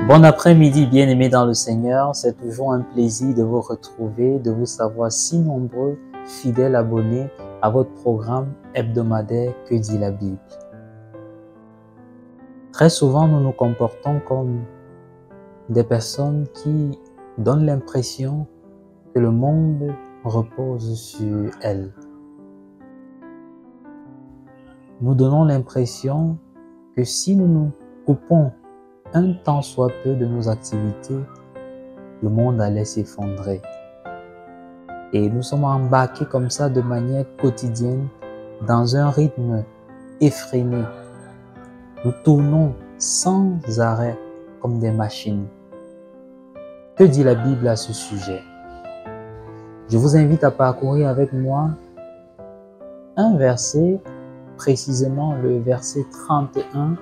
Bon après-midi, bien-aimés dans le Seigneur. C'est toujours un plaisir de vous retrouver, de vous savoir si nombreux, fidèles abonnés à votre programme hebdomadaire Que dit la Bible. Très souvent, nous nous comportons comme des personnes qui donnent l'impression que le monde repose sur elles. Nous donnons l'impression que si nous nous coupons un tant soit peu de nos activités, le monde allait s'effondrer. Et nous sommes embarqués comme ça de manière quotidienne dans un rythme effréné. Nous tournons sans arrêt comme des machines. Que dit la Bible à ce sujet? Je vous invite à parcourir avec moi un verset, précisément le verset 31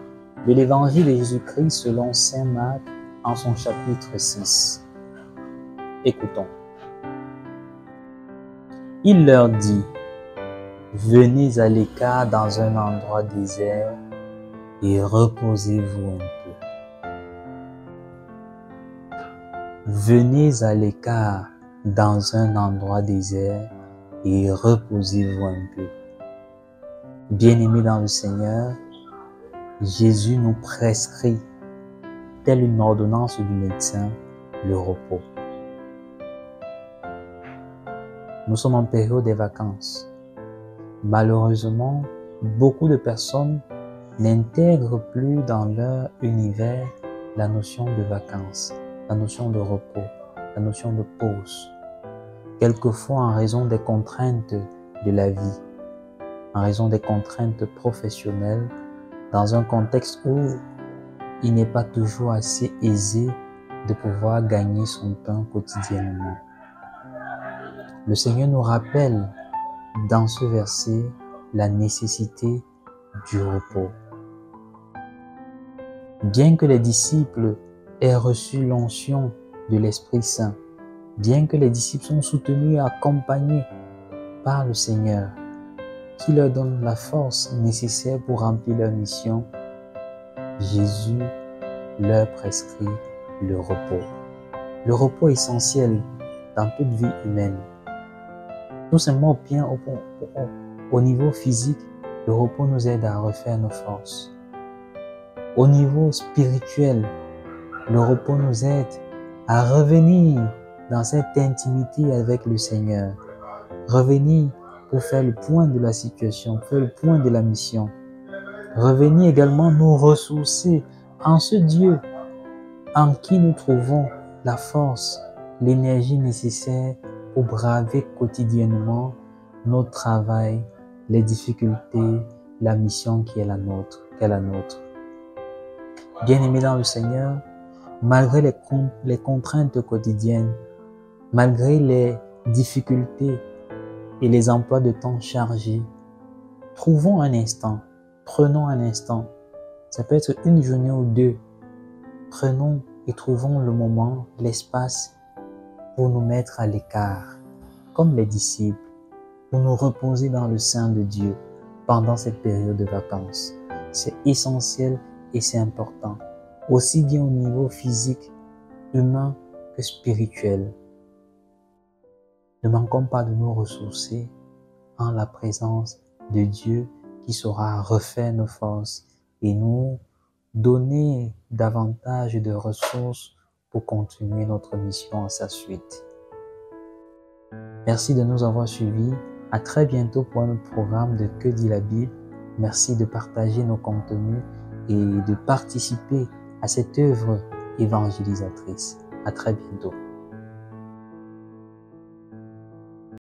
de l'évangile de Jésus-Christ selon saint Marc en son chapitre 6. Écoutons. Il leur dit: venez à l'écart dans un endroit désert et reposez-vous un peu. Venez à l'écart dans un endroit désert et reposez-vous un peu. Bien-aimés dans le Seigneur, Jésus nous prescrit, telle une ordonnance du médecin, le repos. Nous sommes en période des vacances. Malheureusement, beaucoup de personnes n'intègrent plus dans leur univers la notion de vacances, la notion de repos, la notion de pause. Quelquefois en raison des contraintes de la vie, en raison des contraintes professionnelles, dans un contexte où il n'est pas toujours assez aisé de pouvoir gagner son pain quotidiennement. Le Seigneur nous rappelle dans ce verset la nécessité du repos. Bien que les disciples aient reçu l'onction de l'Esprit Saint, bien que les disciples sont soutenus et accompagnés par le Seigneur, qui leur donne la force nécessaire pour remplir leur mission, Jésus leur prescrit le repos. Le repos est essentiel dans toute vie humaine. Tout simplement au niveau physique, le repos nous aide à refaire nos forces. Au niveau spirituel, le repos nous aide à revenir dans cette intimité avec le Seigneur. Revenir pour faire le point de la situation, faire le point de la mission. Revenir également nous ressourcer en ce Dieu en qui nous trouvons la force, l'énergie nécessaire pour braver quotidiennement notre travail, les difficultés, la mission qui est la nôtre. Bien-aimés dans le Seigneur, malgré les contraintes quotidiennes, malgré les difficultés et les emplois de temps chargés, trouvons un instant, prenons un instant, ça peut être une journée ou deux, prenons et trouvons le moment, l'espace pour nous mettre à l'écart, comme les disciples, pour nous reposer dans le sein de Dieu pendant cette période de vacances. C'est essentiel et c'est important, aussi bien au niveau physique, humain que spirituel. Ne manquons pas de nous ressourcer en la présence de Dieu qui saura refaire nos forces et nous donner davantage de ressources pour continuer notre mission à sa suite. Merci de nous avoir suivis. À très bientôt pour un autre programme de Que dit la Bible. Merci de partager nos contenus et de participer à cette œuvre évangélisatrice. À très bientôt.